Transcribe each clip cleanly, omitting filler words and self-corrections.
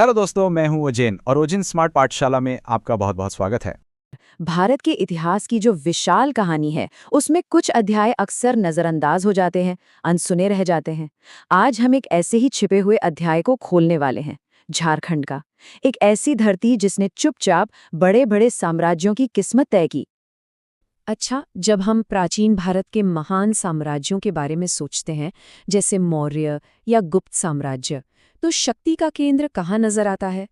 Hello दोस्तों, मैं हूं ओजेन और ओजेन स्मार्ट पाठशाला में आपका बहुत बहुत स्वागत है। भारत के इतिहास की जो विशाल कहानी है, उसमें कुछ अध्याय अक्सर नजरअंदाज हो जाते हैं, अनसुने रह जाते हैं। आज हम एक ऐसे ही छिपे हुए अध्याय को खोलने वाले हैं, झारखंड का। एक ऐसी धरती जिसने चुपचाप बड़े बड़े साम्राज्यों की किस्मत तय की। अच्छा, जब हम प्राचीन भारत के महान साम्राज्यों के बारे में सोचते हैं, जैसे मौर्य या गुप्त साम्राज्य, तो शक्ति का केंद्र कहाँ नजर आता है?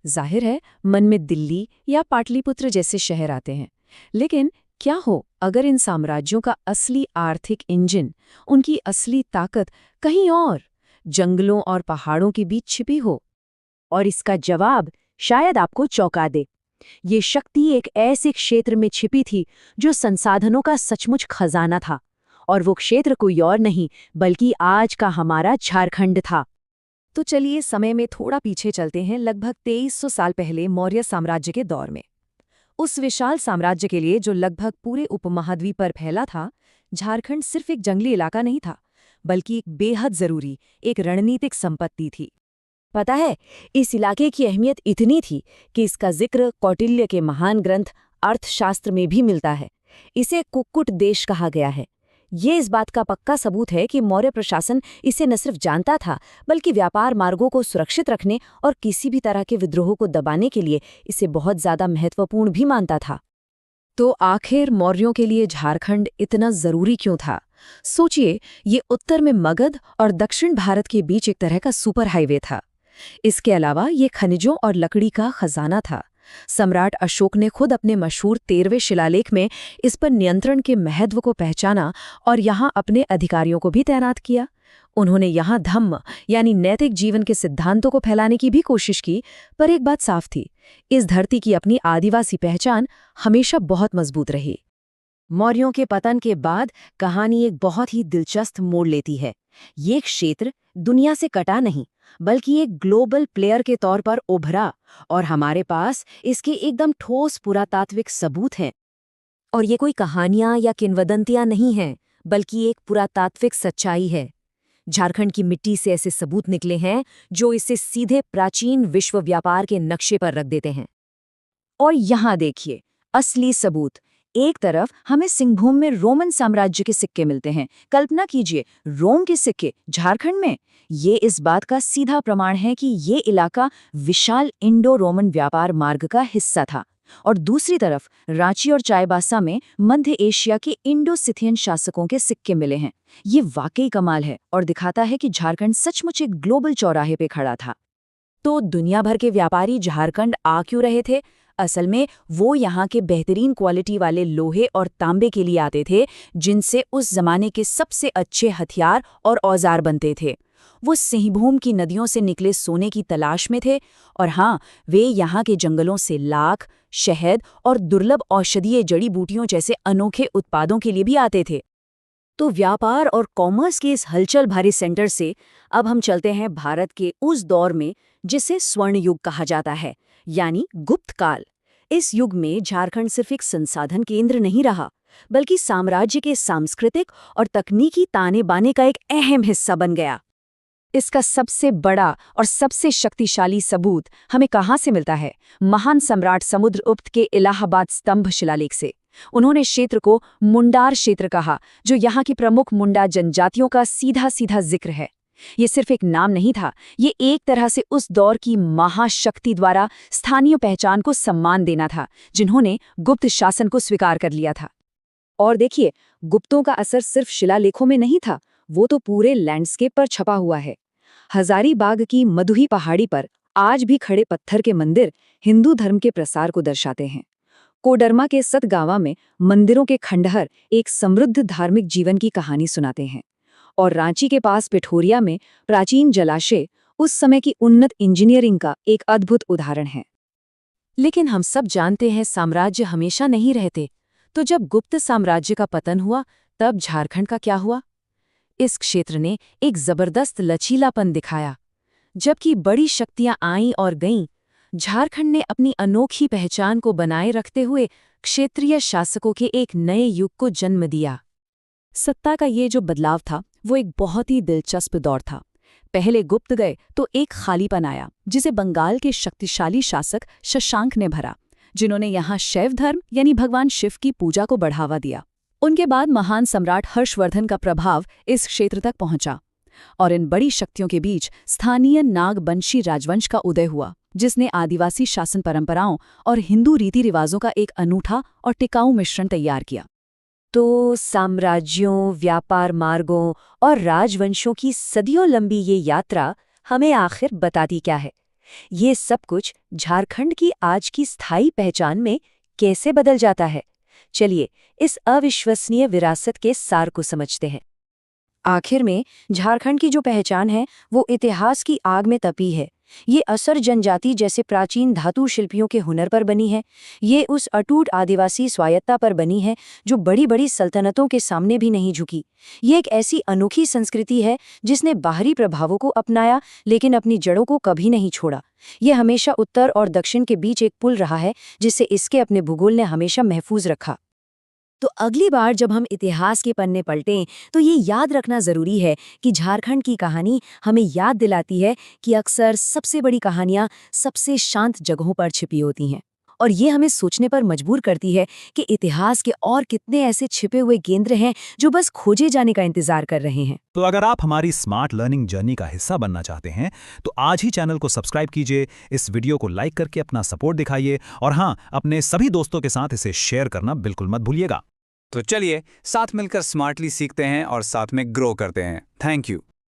जाहिर है, मन में दिल्ली या पाटलिपुत्र जैसे शहर आते हैं। लेकिन क्या हो अगर इन साम्राज्यों का असली आर्थिक इंजन, उनकी असली ताकत कहीं और, जंगलों और पहाड़ों के बीच छिपी हो? और इसका जवाब शायद आपको चौंका दे। ये शक्ति एक ऐसे क्षेत्र में छिपी थी जो संसाधनों का सचमुच खजाना था, और वो क्षेत्र कोई और नहीं बल्कि आज का हमारा झारखंड था। तो चलिए समय में थोड़ा पीछे चलते हैं, लगभग 2300 साल पहले मौर्य साम्राज्य के दौर में। उस विशाल साम्राज्य के लिए जो लगभग पूरे उपमहाद्वीप पर फैला था, झारखंड सिर्फ एक जंगली इलाका नहीं था, बल्कि एक बेहद जरूरी, एक रणनीतिक संपत्ति थी। पता है, इस इलाके की अहमियत इतनी थी कि इसका जिक्र कौटिल्य के महान ग्रंथ अर्थशास्त्र में भी मिलता है। इसे कुक्कुट देश कहा गया है। ये इस बात का पक्का सबूत है कि मौर्य प्रशासन इसे न सिर्फ जानता था, बल्कि व्यापार मार्गों को सुरक्षित रखने और किसी भी तरह के विद्रोह को दबाने के लिए इसे बहुत ज्यादा महत्वपूर्ण भी मानता था। तो आखिर मौर्यों के लिए झारखंड इतना जरूरी क्यों था? सोचिए, ये उत्तर में मगध और दक्षिण भारत के बीच एक तरह का सुपर हाईवे था। इसके अलावा ये खनिजों और लकड़ी का खजाना था। सम्राट अशोक ने खुद अपने मशहूर 13वें शिलालेख में इस पर नियंत्रण के महत्व को पहचाना और यहाँ अपने अधिकारियों को भी तैनात किया। उन्होंने यहाँ धम्म यानी नैतिक जीवन के सिद्धांतों को फैलाने की भी कोशिश की, पर एक बात साफ थी, इस धरती की अपनी आदिवासी पहचान हमेशा बहुत मजबूत रही। मौर्यों के पतन के बाद कहानी एक बहुत ही दिलचस्प मोड़ लेती है। ये क्षेत्र दुनिया से कटा नहीं, बल्कि एक ग्लोबल प्लेयर के तौर पर उभरा, और हमारे पास इसके एकदम ठोस पुरातात्विक सबूत हैं। और ये कोई कहानियां या किंवदंतियां नहीं हैं, बल्कि एक पुरातात्विक सच्चाई है। झारखंड की मिट्टी से ऐसे सबूत निकले हैं जो इसे सीधे प्राचीन विश्व व्यापार के नक्शे पर रख देते हैं। और यहाँ देखिए, असली सबूत। एक तरफ हमें सिंहभूम में रोमन साम्राज्य के सिक्के मिलते हैं। कल्पना कीजिए, रोम के सिक्के झारखंड में। ये इस बात का सीधा प्रमाण है कि ये इलाका विशाल इंडो रोमन व्यापार मार्ग का हिस्सा था। और दूसरी तरफ रांची और चाईबासा में मध्य एशिया के इंडो सिथियन शासकों के सिक्के मिले हैं। ये वाकई कमाल है और दिखाता है कि झारखंड सचमुच एक ग्लोबल चौराहे पे खड़ा था। तो दुनिया भर के व्यापारी झारखंड आ क्यों रहे थे? असल में वो यहाँ के बेहतरीन क्वालिटी वाले लोहे और तांबे के लिए आते थे, जिनसे उस जमाने के सबसे अच्छे हथियार और औजार बनते थे। वो सिंहभूम की नदियों से निकले सोने की तलाश में थे, और हाँ, वे यहाँ के जंगलों से लाख, शहद और दुर्लभ औषधीय जड़ी बूटियों जैसे अनोखे उत्पादों के लिए भी आते थे। तो व्यापार और कॉमर्स के इस हलचल भरे सेंटर से अब हम चलते हैं भारत के उस दौर में जिसे स्वर्ण युग कहा जाता है, यानी गुप्त काल। इस युग में झारखंड सिर्फ एक संसाधन केंद्र नहीं रहा, बल्कि साम्राज्य के सांस्कृतिक और तकनीकी ताने बाने का एक अहम हिस्सा बन गया। इसका सबसे बड़ा और सबसे शक्तिशाली सबूत हमें कहाँ से मिलता है? महान सम्राट समुद्रगुप्त के इलाहाबाद स्तंभ शिलालेख से। उन्होंने क्षेत्र को मुंडार क्षेत्र कहा, जो यहाँ की प्रमुख मुंडा जनजातियों का सीधा सीधा जिक्र है। ये सिर्फ एक नाम नहीं था, ये एक तरह से उस दौर की महाशक्ति द्वारा स्थानीय पहचान को सम्मान देना था, जिन्होंने गुप्त शासन को स्वीकार कर लिया था। और देखिए, गुप्तों का असर सिर्फ शिलालेखों में नहीं था, वो तो पूरे लैंडस्केप पर छपा हुआ है। हजारीबाग की मधुही पहाड़ी पर आज भी खड़े पत्थर के मंदिर हिंदू धर्म के प्रसार को दर्शाते हैं। कोडरमा के सतगावा में मंदिरों के खंडहर एक समृद्ध धार्मिक जीवन की कहानी सुनाते हैं। और रांची के पास पिठोरिया में प्राचीन जलाशय उस समय की उन्नत इंजीनियरिंग का एक अद्भुत उदाहरण है। लेकिन हम सब जानते हैं, साम्राज्य हमेशा नहीं रहते। तो जब गुप्त साम्राज्य का पतन हुआ, तब झारखंड का क्या हुआ? इस क्षेत्र ने एक जबरदस्त लचीलापन दिखाया। जबकि बड़ी शक्तियां आईं और गईं, झारखंड ने अपनी अनोखी पहचान को बनाए रखते हुए क्षेत्रीय शासकों के एक नए युग को जन्म दिया। सत्ता का ये जो बदलाव था, वो एक बहुत ही दिलचस्प दौर था। पहले गुप्त गए तो एक खालीपन आया, जिसे बंगाल के शक्तिशाली शासक शशांक ने भरा, जिन्होंने यहाँ शैव धर्म यानी भगवान शिव की पूजा को बढ़ावा दिया। उनके बाद महान सम्राट हर्षवर्धन का प्रभाव इस क्षेत्र तक पहुंचा और इन बड़ी शक्तियों के बीच स्थानीय नागवंशी राजवंश का उदय हुआ, जिसने आदिवासी शासन परंपराओं और हिंदू रीति रिवाजों का एक अनूठा और टिकाऊ मिश्रण तैयार किया। तो साम्राज्यों, व्यापार मार्गों और राजवंशों की सदियों लंबी ये यात्रा हमें आखिर बताती क्या है? ये सब कुछ झारखंड की आज की स्थायी पहचान में कैसे बदल जाता है? चलिए इस अविश्वसनीय विरासत के सार को समझते हैं। आखिर में झारखंड की जो पहचान है वो इतिहास की आग में तपी है। ये असर जनजाति जैसे प्राचीन धातु शिल्पियों के हुनर पर बनी है। ये उस अटूट आदिवासी स्वायत्ता पर बनी है जो बड़ी बड़ी सल्तनतों के सामने भी नहीं झुकी। ये एक ऐसी अनोखी संस्कृति है जिसने बाहरी प्रभावों को अपनाया लेकिन अपनी जड़ों को कभी नहीं छोड़ा। ये हमेशा उत्तर और दक्षिण के बीच एक पुल रहा है जिसे इसके अपने भूगोल ने हमेशा महफूज रखा। तो अगली बार जब हम इतिहास के पन्ने पलटें तो ये याद रखना ज़रूरी है कि झारखंड की कहानी हमें याद दिलाती है कि अक्सर सबसे बड़ी कहानियाँ सबसे शांत जगहों पर छिपी होती हैं, और ये हमें सोचने पर मजबूर करती है कि इतिहास के और कितने ऐसे छिपे हुए केंद्र हैं जो बस खोजे जाने का इंतजार कर रहे हैं। तो अगर आप हमारी स्मार्ट लर्निंग जर्नी का हिस्सा बनना चाहते हैं तो आज ही चैनल को सब्सक्राइब कीजिए, इस वीडियो को लाइक करके अपना सपोर्ट दिखाइए और हाँ, अपने सभी दोस्तों के साथ इसे शेयर करना बिल्कुल मत भूलिएगा। तो चलिए साथ मिलकर स्मार्टली सीखते हैं और साथ में ग्रो करते हैं। Thank you.